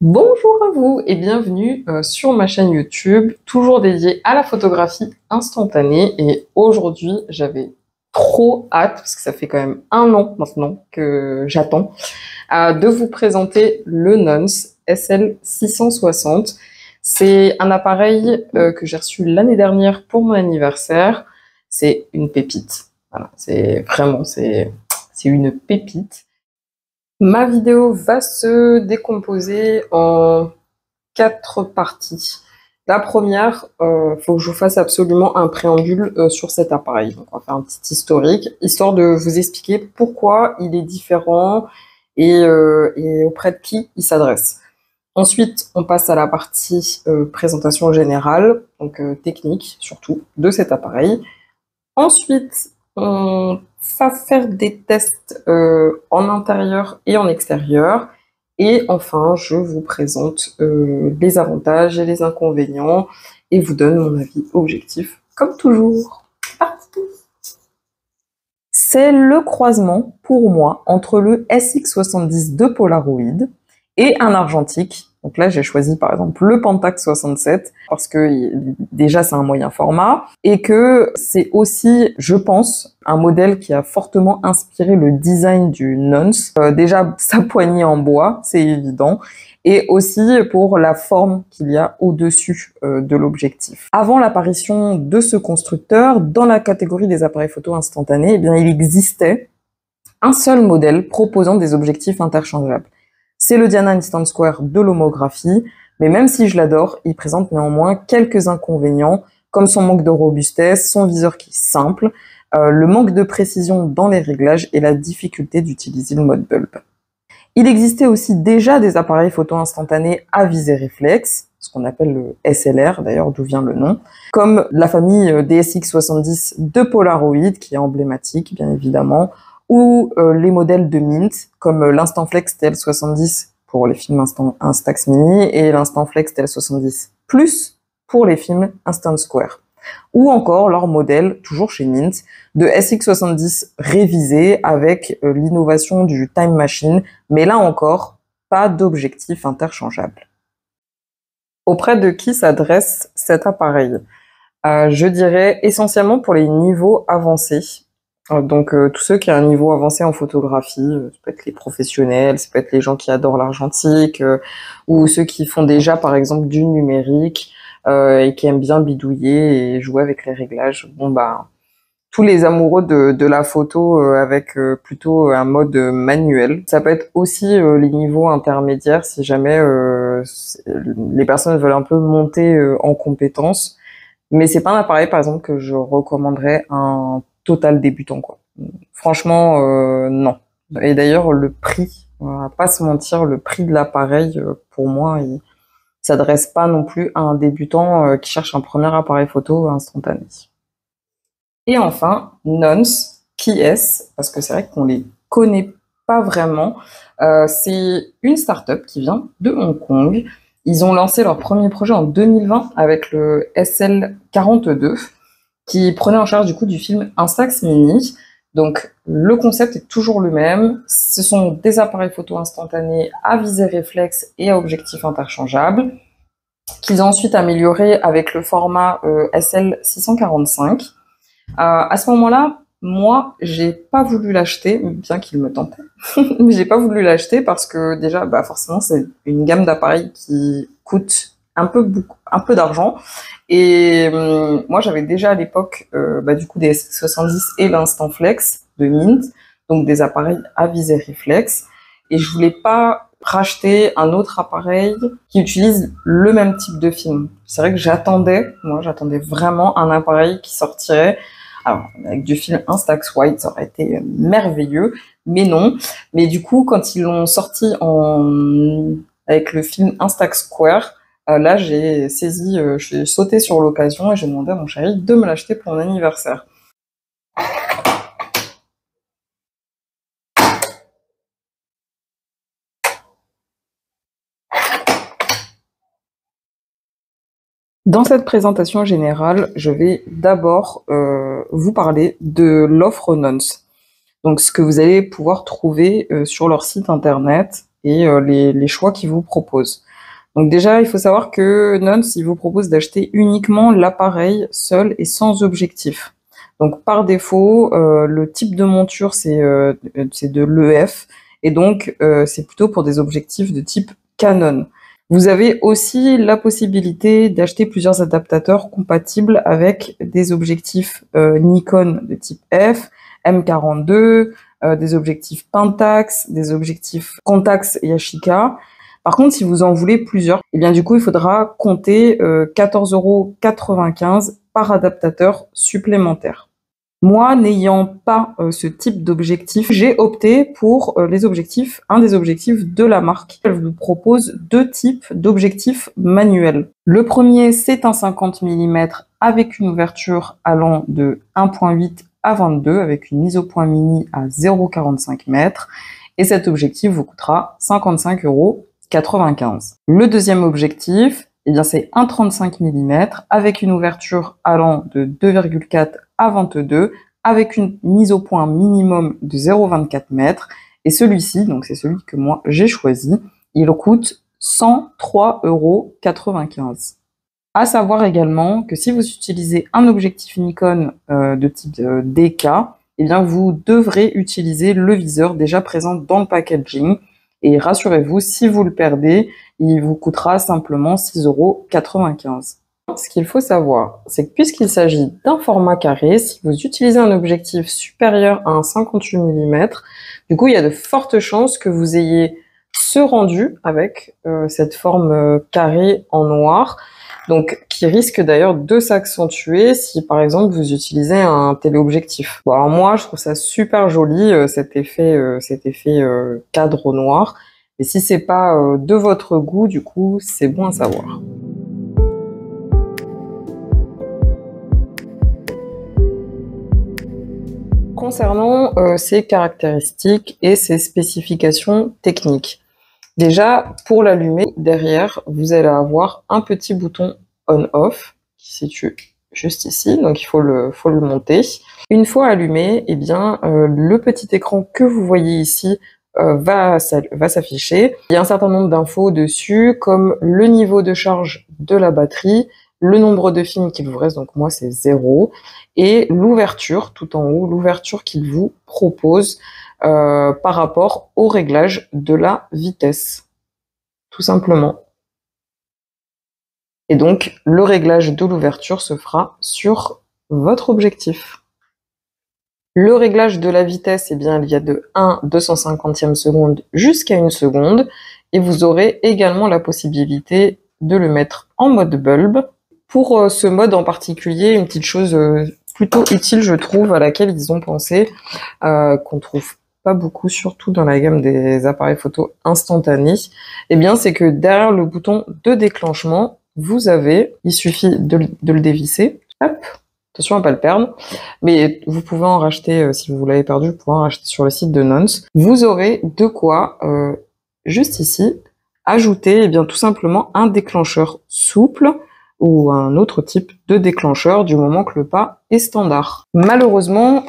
Bonjour à vous et bienvenue sur ma chaîne YouTube, toujours dédiée à la photographie instantanée. Et aujourd'hui, j'avais trop hâte, parce que ça fait quand même 1 an maintenant que j'attends, de vous présenter le Nons SL660. C'est un appareil que j'ai reçu l'année dernière pour mon anniversaire. C'est une pépite. Voilà, c'est une pépite. Ma vidéo va se décomposer en 4 parties. La première, faut que je vous fasse absolument un préambule sur cet appareil. Donc on va faire un petit historique, histoire de vous expliquer pourquoi il est différent et auprès de qui il s'adresse. Ensuite, on passe à la partie présentation générale, donc technique surtout, de cet appareil. Ensuite, on va faire des tests en intérieur et en extérieur. Et enfin, je vous présente les avantages et les inconvénients et vous donne mon avis objectif, comme toujours. C'est le croisement, pour moi, entre le SX70 de Polaroid et un argentique. Donc là, j'ai choisi par exemple le Pentax 67 parce que déjà c'est un moyen format et que c'est aussi, je pense, un modèle qui a fortement inspiré le design du Nons. Déjà sa poignée en bois, c'est évident, et aussi pour la forme qu'il y a au-dessus de l'objectif. Avant l'apparition de ce constructeur, dans la catégorie des appareils photo instantanés, eh bien, il existait un seul modèle proposant des objectifs interchangeables. C'est le Diana Instant Square de l'homographie, mais même si je l'adore, il présente néanmoins quelques inconvénients, comme son manque de robustesse, son viseur qui est simple, le manque de précision dans les réglages et la difficulté d'utiliser le mode bulb. Il existait aussi déjà des appareils photo instantanés à visée réflexe, ce qu'on appelle le SLR, d'ailleurs d'où vient le nom, comme la famille DSX70 de Polaroid, qui est emblématique bien évidemment, ou les modèles de Mint, comme l'Instantflex TL70 pour les films Instax Mini et l'Instantflex TL70 Plus pour les films Instant Square. Ou encore leur modèle, toujours chez Mint, de SX70 révisé avec l'innovation du Time Machine, mais là encore, pas d'objectif interchangeable. Auprès de qui s'adresse cet appareil? Je dirais essentiellement pour les niveaux avancés. Donc tous ceux qui ont un niveau avancé en photographie, ça peut être les professionnels, ça peut être les gens qui adorent l'argentique, ou ceux qui font déjà par exemple du numérique et qui aiment bien bidouiller et jouer avec les réglages. Bon bah tous les amoureux de la photo avec plutôt un mode manuel. Ça peut être aussi les niveaux intermédiaires si jamais les personnes veulent un peu monter en compétences. Mais c'est pas un appareil par exemple que je recommanderais à un total débutant, quoi. Franchement, non. Et d'ailleurs, le prix, on va pas se mentir, le prix de l'appareil, pour moi, il s'adresse pas non plus à un débutant qui cherche un premier appareil photo instantané. Et enfin, Nons, qui est-ce? Parce que c'est vrai qu'on les connaît pas vraiment. C'est une start-up qui vient de Hong Kong. Ils ont lancé leur premier projet en 2020 avec le SL42, qui prenait en charge du coup du film Instax Mini. Donc le concept est toujours le même. Ce sont des appareils photo instantanés à visée réflexe et à objectif interchangeable, qu'ils ont ensuite amélioré avec le format SL645. À ce moment-là, moi, j'ai pas voulu l'acheter, bien qu'il me tentait. Mais j'ai pas voulu l'acheter parce que déjà, bah forcément, c'est une gamme d'appareils qui coûte un peu d'argent. Et moi, j'avais déjà à l'époque, du coup, des SX70 et l'Instantflex de Mint, donc des appareils à visée réflexe. Et je voulais pas racheter un autre appareil qui utilise le même type de film. C'est vrai que j'attendais vraiment un appareil qui sortirait. Alors, avec du film Instax White, ça aurait été merveilleux, mais non. Mais du coup, quand ils l'ont sorti avec le film Instax Square, là, j'ai sauté sur l'occasion et j'ai demandé à mon chéri de me l'acheter pour mon anniversaire. Dans cette présentation générale, je vais d'abord vous parler de l'offre Nons. Donc, ce que vous allez pouvoir trouver sur leur site internet et les choix qu'ils vous proposent. Donc déjà, il faut savoir que Nonce, il vous propose d'acheter uniquement l'appareil seul et sans objectif. Donc par défaut, le type de monture, c'est de l'EF, et donc c'est plutôt pour des objectifs de type Canon. Vous avez aussi la possibilité d'acheter plusieurs adaptateurs compatibles avec des objectifs Nikon de type F, M42, des objectifs Pentax, des objectifs Contax et Yashica. Par contre, si vous en voulez plusieurs, eh bien du coup, il faudra compter 14,95 € par adaptateur supplémentaire. Moi, n'ayant pas ce type d'objectif, j'ai opté pour un des objectifs de la marque. Elle vous propose deux types d'objectifs manuels. Le premier, c'est un 50 mm avec une ouverture allant de 1.8 à 22 avec une mise au point mini à 0,45 m. Et cet objectif vous coûtera 55,95 €. Le deuxième objectif, eh bien, c'est un 35 mm avec une ouverture allant de 2,4 à 22 avec une mise au point minimum de 0,24 m. Et celui-ci, donc c'est celui que moi j'ai choisi, il coûte 103,95 €. À savoir également que si vous utilisez un objectif Nikon de type DK, eh bien vous devrez utiliser le viseur déjà présent dans le packaging. Et rassurez-vous, si vous le perdez, il vous coûtera simplement 6,95 €. Ce qu'il faut savoir, c'est que puisqu'il s'agit d'un format carré, si vous utilisez un objectif supérieur à un 58 mm, du coup, il y a de fortes chances que vous ayez ce rendu avec cette forme carrée en noir, donc qui risque d'ailleurs de s'accentuer si par exemple vous utilisez un téléobjectif. Bon, alors moi je trouve ça super joli cet effet cadre au noir, mais si c'est pas de votre goût, du coup c'est bon à savoir. Concernant ses caractéristiques et ses spécifications techniques. Déjà, pour l'allumer, derrière, vous allez avoir un petit bouton on-off qui se situe juste ici, donc il faut le monter. Une fois allumé, eh bien, le petit écran que vous voyez ici va s'afficher. Il y a un certain nombre d'infos dessus, comme le niveau de charge de la batterie, le nombre de films qu'il vous reste, donc moi c'est 0, et l'ouverture, tout en haut, l'ouverture qu'il vous propose par rapport au réglage de la vitesse, tout simplement. Et donc, le réglage de l'ouverture se fera sur votre objectif. Le réglage de la vitesse, eh bien, il y a de 1/250e seconde jusqu'à 1 seconde, et vous aurez également la possibilité de le mettre en mode bulb. Pour ce mode en particulier, une petite chose plutôt utile, je trouve, à laquelle ils ont pensé, qu'on trouve pas beaucoup, surtout dans la gamme des appareils photo instantanés, eh bien, c'est que derrière le bouton de déclenchement, vous avez, il suffit de le dévisser, hop, attention à pas le perdre, mais vous pouvez en racheter, si vous l'avez perdu, vous pouvez en racheter sur le site de Nonce. Vous aurez de quoi, juste ici, ajouter, eh bien, tout simplement un déclencheur souple, ou un autre type de déclencheur du moment que le pas est standard. Malheureusement,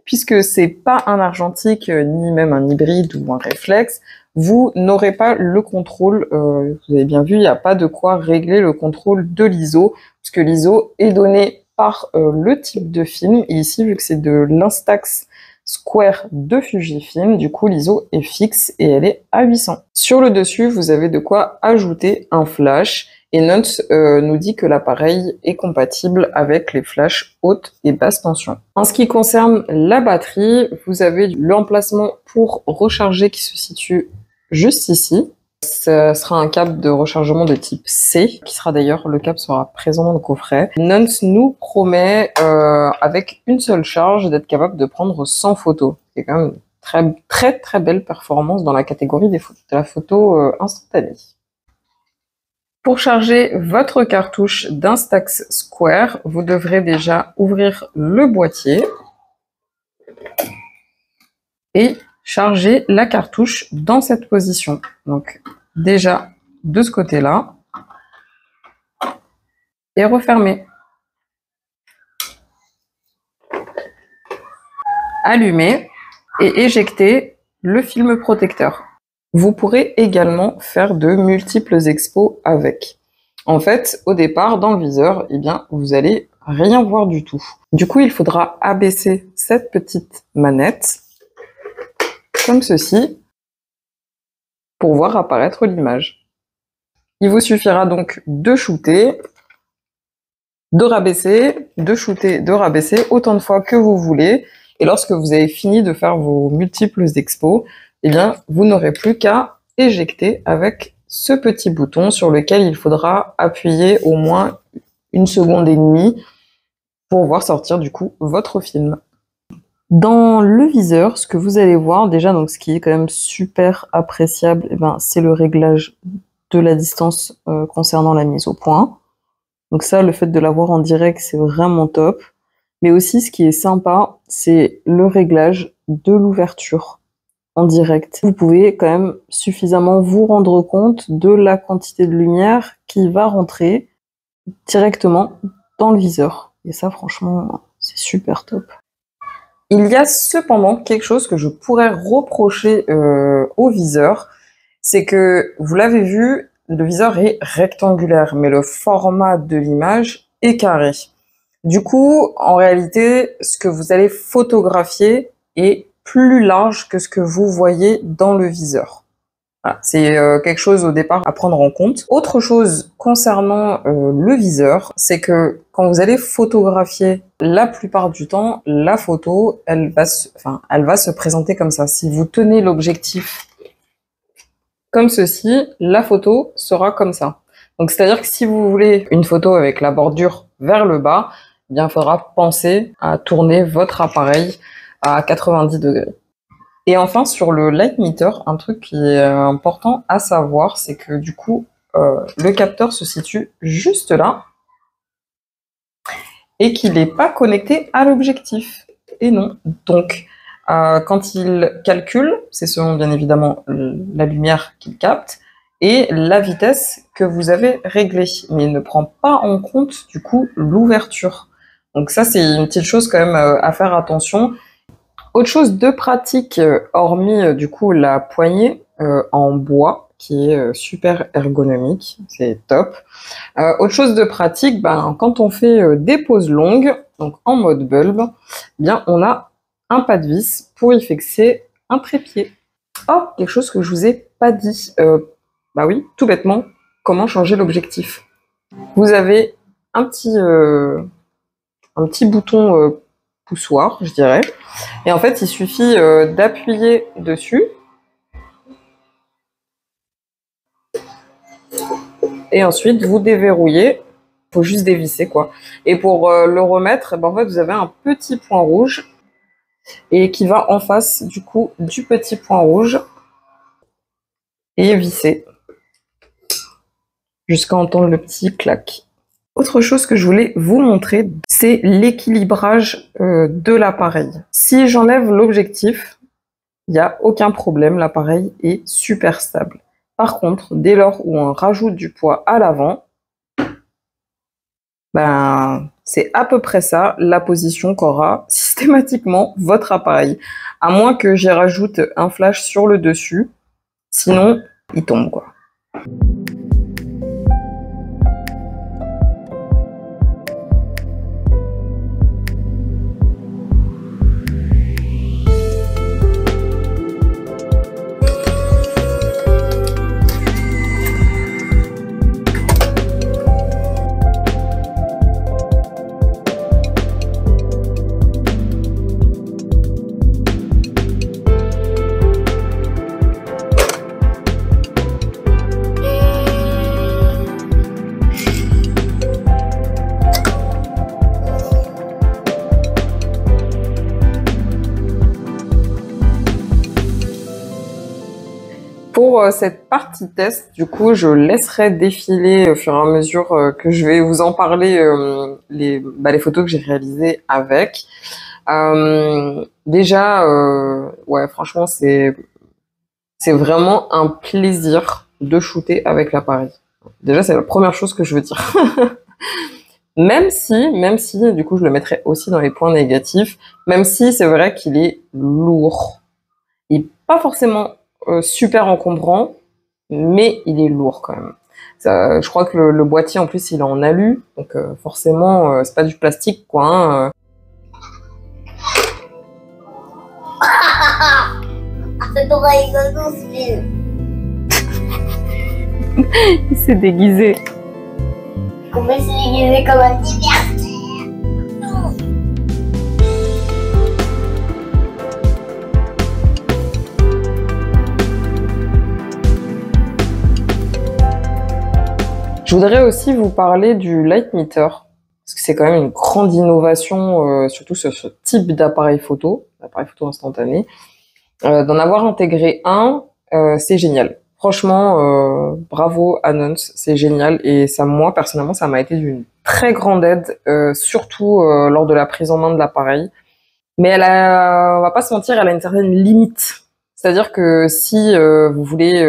puisque c'est pas un argentique, ni même un hybride ou un réflexe, vous n'aurez pas le contrôle, vous avez bien vu, il n'y a pas de quoi régler le contrôle de l'ISO, puisque l'ISO est donné par le type de film, et ici, vu que c'est de l'Instax Square de Fujifilm, du coup l'ISO est fixe et elle est à 800. Sur le dessus, vous avez de quoi ajouter un flash, et Nonce nous dit que l'appareil est compatible avec les flashs haute et basse tension. En ce qui concerne la batterie, vous avez l'emplacement pour recharger qui se situe juste ici. Ce sera un câble de rechargement de type C, qui sera d'ailleurs, le câble sera présent dans le coffret. Nonce nous promet, avec une seule charge, d'être capable de prendre 100 photos. C'est quand même une très belle performance dans la catégorie de la photo instantanée. Pour charger votre cartouche d'Instax Square, vous devrez déjà ouvrir le boîtier et charger la cartouche dans cette position. Donc déjà de ce côté-là et refermer. Allumer et éjecter le film protecteur. Vous pourrez également faire de multiples expos avec. En fait, au départ, dans le viseur, eh bien, vous allez rien voir du tout. Du coup, il faudra abaisser cette petite manette, comme ceci, pour voir apparaître l'image. Il vous suffira donc de shooter, de rabaisser, de shooter, de rabaisser autant de fois que vous voulez. Et lorsque vous avez fini de faire vos multiples expos, eh bien, vous n'aurez plus qu'à éjecter avec ce petit bouton sur lequel il faudra appuyer au moins 1,5 secondes pour voir sortir du coup votre film. Dans le viseur, ce que vous allez voir, déjà, donc ce qui est quand même super appréciable, eh ben, c'est le réglage de la distance concernant la mise au point. Donc ça, le fait de l'avoir en direct, c'est vraiment top. Mais aussi, ce qui est sympa, c'est le réglage de l'ouverture en direct. Vous pouvez quand même suffisamment vous rendre compte de la quantité de lumière qui va rentrer directement dans le viseur. Et ça, franchement, c'est super top. Il y a cependant quelque chose que je pourrais reprocher au viseur, c'est que, vous l'avez vu, le viseur est rectangulaire, mais le format de l'image est carré. Du coup, en réalité, ce que vous allez photographier est plus large que ce que vous voyez dans le viseur. Voilà, c'est quelque chose au départ à prendre en compte. Autre chose concernant le viseur, c'est que quand vous allez photographier, la plupart du temps, la photo, elle va se présenter comme ça. Si vous tenez l'objectif comme ceci, la photo sera comme ça. Donc c'est-à-dire que si vous voulez une photo avec la bordure vers le bas, eh bien il faudra penser à tourner votre appareil à 90 degrés. Et enfin, sur le light meter, un truc qui est important à savoir, c'est que du coup, le capteur se situe juste là et qu'il n'est pas connecté à l'objectif. Et non. Donc, quand il calcule, c'est selon bien évidemment la lumière qu'il capte et la vitesse que vous avez réglée. Mais il ne prend pas en compte du coup l'ouverture. Donc ça, c'est une petite chose quand même à faire attention. Autre chose de pratique, hormis du coup la poignée en bois, qui est super ergonomique, c'est top. Autre chose de pratique, ben, quand on fait des poses longues, donc en mode bulbe, eh bien on a un pas de vis pour y fixer un trépied. Oh, quelque chose que je vous ai pas dit. Bah oui, tout bêtement, comment changer l'objectif. Vous avez un petit bouton poussoir, je dirais. Et en fait, il suffit d'appuyer dessus. Et ensuite, vous déverrouillez. Il faut juste dévisser, quoi. Et pour le remettre, ben, en fait, vous avez un petit point rouge et qui va en face, du coup, du petit point rouge et visser jusqu'à entendre le petit clac. Autre chose que je voulais vous montrer, c'est l'équilibrage de l'appareil. Si j'enlève l'objectif, il n'y a aucun problème, l'appareil est super stable. Par contre, dès lors où on rajoute du poids à l'avant, ben, c'est à peu près ça la position qu'aura systématiquement votre appareil. À moins que j'y rajoute un flash sur le dessus, sinon il tombe, quoi. Pour cette partie test, du coup, je laisserai défiler au fur et à mesure que je vais vous en parler les photos que j'ai réalisées avec. Déjà, ouais, franchement, c'est vraiment un plaisir de shooter avec l'appareil. Déjà, c'est la première chose que je veux dire. Même si, du coup, je le mettrai aussi dans les points négatifs, même si c'est vrai qu'il est lourd. Il n'est pas forcément super encombrant, mais il est lourd quand même. Je crois que le boîtier en plus il est en alu, donc forcément c'est pas du plastique quoi. Hein, C'est trop rigolo ce film. Il s'est déguisé. Comment il s'est déguisé comme un divertissement. Je voudrais aussi vous parler du light meter, parce que c'est quand même une grande innovation, surtout sur ce type d'appareil photo instantané. D'en avoir intégré un, c'est génial. Franchement, bravo Anons, c'est génial. Et ça, moi, personnellement, ça m'a été d'une très grande aide, surtout lors de la prise en main de l'appareil. Mais on va pas se mentir, elle a une certaine limite. C'est-à-dire que si vous voulez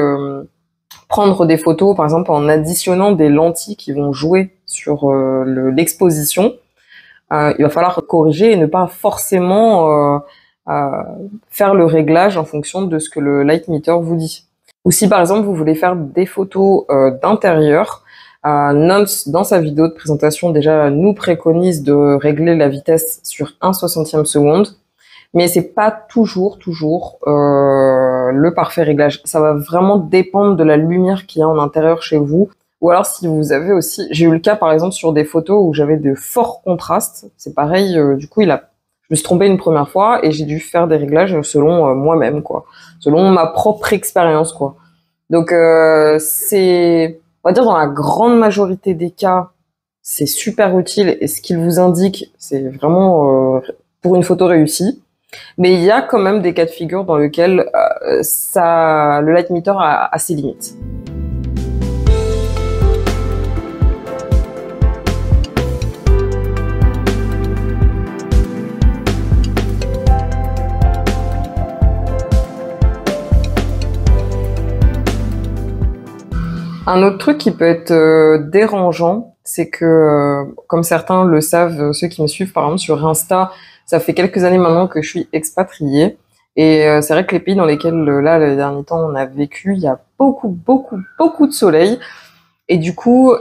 prendre des photos, par exemple, en additionnant des lentilles qui vont jouer sur l'exposition, il va falloir corriger et ne pas forcément faire le réglage en fonction de ce que le light meter vous dit. Ou si par exemple vous voulez faire des photos d'intérieur, Nance dans sa vidéo de présentation déjà nous préconise de régler la vitesse sur 1/60e seconde, mais c'est pas toujours le parfait réglage. Ça va vraiment dépendre de la lumière qu'il y a en intérieur chez vous. Ou alors si vous avez aussi, j'ai eu le cas par exemple sur des photos où j'avais de forts contrastes, c'est pareil, du coup je me suis trompée une première fois et j'ai dû faire des réglages selon moi-même quoi, selon ma propre expérience quoi. Donc c'est, on va dire dans la grande majorité des cas, c'est super utile et ce qu'il vous indique, c'est vraiment pour une photo réussie. Mais il y a quand même des cas de figure dans lesquels le light meter a ses limites. Un autre truc qui peut être dérangeant, c'est que, comme certains le savent, ceux qui me suivent par exemple sur Insta, ça fait quelques années maintenant que je suis expatriée. Et c'est vrai que les pays dans lesquels, là, les derniers temps, on a vécu, il y a beaucoup de soleil. Et du coup,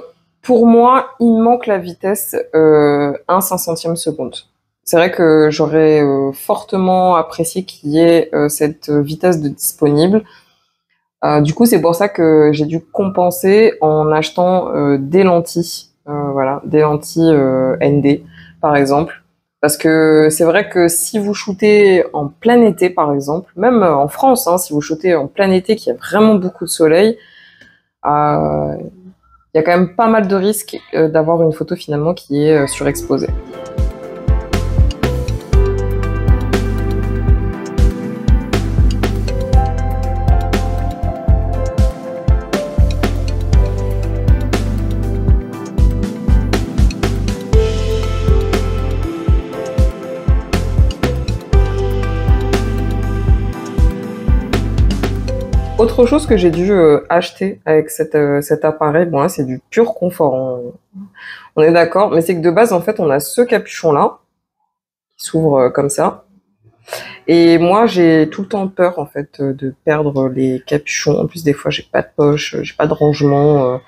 pour moi, il manque la vitesse 1/500e seconde. C'est vrai que j'aurais fortement apprécié qu'il y ait cette vitesse de disponible. Du coup, c'est pour ça que j'ai dû compenser en achetant des lentilles, voilà, des lentilles ND, par exemple. Parce que c'est vrai que si vous shootez en plein été, par exemple, même en France, hein, si vous shootez en plein été, qu'il y a vraiment beaucoup de soleil, il y a quand même pas mal de risques d'avoir une photo finalement qui est surexposée. Autre chose que j'ai dû acheter avec cet appareil, bon là c'est du pur confort, on est d'accord, mais c'est que de base en fait on a ce capuchon là qui s'ouvre comme ça, et moi j'ai tout le temps peur en fait de perdre les capuchons. En plus des fois j'ai pas de poche, j'ai pas de rangement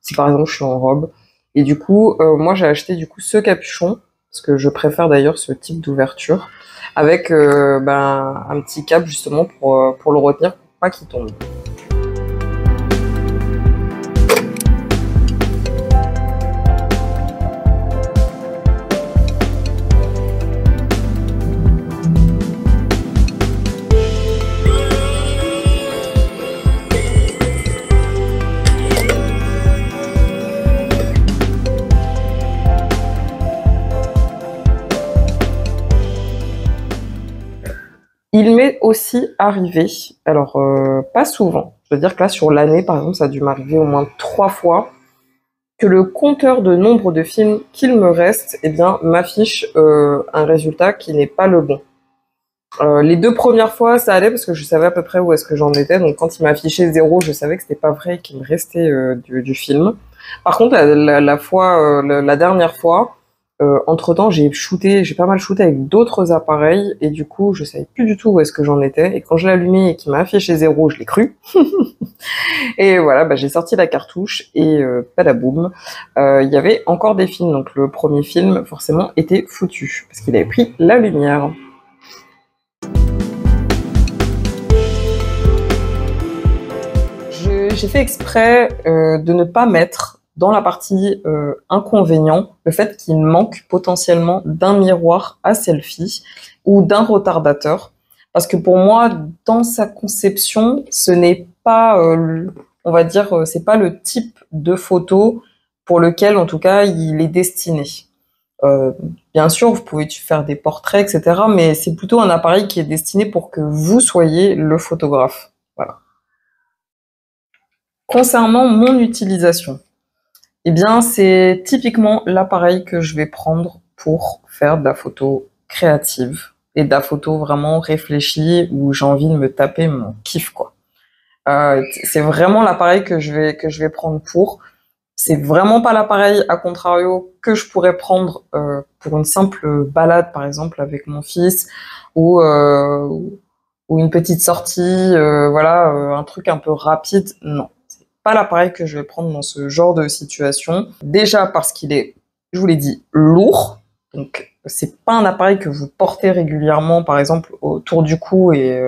si par exemple je suis en robe, et du coup moi j'ai acheté du coup ce capuchon parce que je préfère d'ailleurs ce type d'ouverture avec un petit cap justement pour le retenir, pas qu'il tombe. Il m'est aussi arrivé, alors pas souvent, je veux dire que là sur l'année par exemple ça a dû m'arriver au moins 3 fois, que le compteur de nombre de films qu'il me reste m'affiche un résultat qui n'est pas le bon. Les 2 premières fois ça allait parce que je savais à peu près où est-ce que j'en étais, donc quand il m'affichait 0 je savais que c'était pas vrai et qu'il me restait du film. Par contre la dernière fois, Entre-temps, j'ai pas mal shooté avec d'autres appareils, et du coup, je savais plus du tout où est-ce que j'en étais. Et quand je l'ai allumé et qu'il m'a affiché 0, je l'ai cru. Et voilà, bah, j'ai sorti la cartouche et badaboum. Il y avait encore des films, donc le premier film, forcément, était foutu, parce qu'il avait pris la lumière. J'ai fait exprès de ne pas mettre dans la partie inconvénient le fait qu'il manque potentiellement d'un miroir à selfie ou d'un retardateur. Parce que pour moi, dans sa conception, ce n'est pas, on va dire, c'est pas le type de photo pour lequel, en tout cas, il est destiné. Bien sûr, vous pouvez faire des portraits, etc., mais c'est plutôt un appareil qui est destiné pour que vous soyez le photographe. Voilà. Concernant mon utilisation, eh bien, c'est typiquement l'appareil que je vais prendre pour faire de la photo créative et de la photo vraiment réfléchie où j'ai envie de me taper mon kiff, quoi. C'est vraiment l'appareil que je vais prendre pour. C'est vraiment pas l'appareil, à contrario, que je pourrais prendre pour une simple balade, par exemple, avec mon fils ou une petite sortie, voilà, un truc un peu rapide. Non. Pas l'appareil que je vais prendre dans ce genre de situation. Déjà parce qu'il est, je vous l'ai dit, lourd. Donc c'est pas un appareil que vous portez régulièrement, par exemple autour du cou, et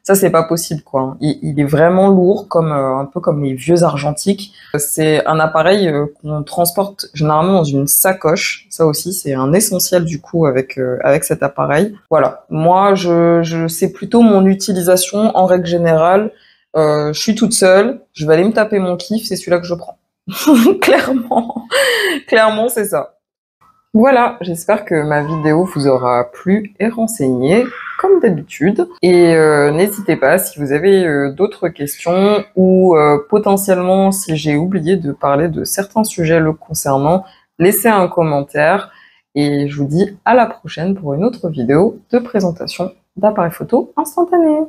ça c'est pas possible, quoi. Il est vraiment lourd, comme un peu comme les vieux argentiques. C'est un appareil qu'on transporte généralement dans une sacoche. Ça aussi c'est un essentiel du coup avec cet appareil. Voilà. Moi je c'est plutôt mon utilisation en règle générale. Je suis toute seule, je vais aller me taper mon kiff, c'est celui-là que je prends. Clairement, c'est ça. Voilà, j'espère que ma vidéo vous aura plu et renseigné, comme d'habitude. Et n'hésitez pas, si vous avez d'autres questions, ou potentiellement si j'ai oublié de parler de certains sujets le concernant, laissez un commentaire. Et je vous dis à la prochaine pour une autre vidéo de présentation d'appareils photo instantanés.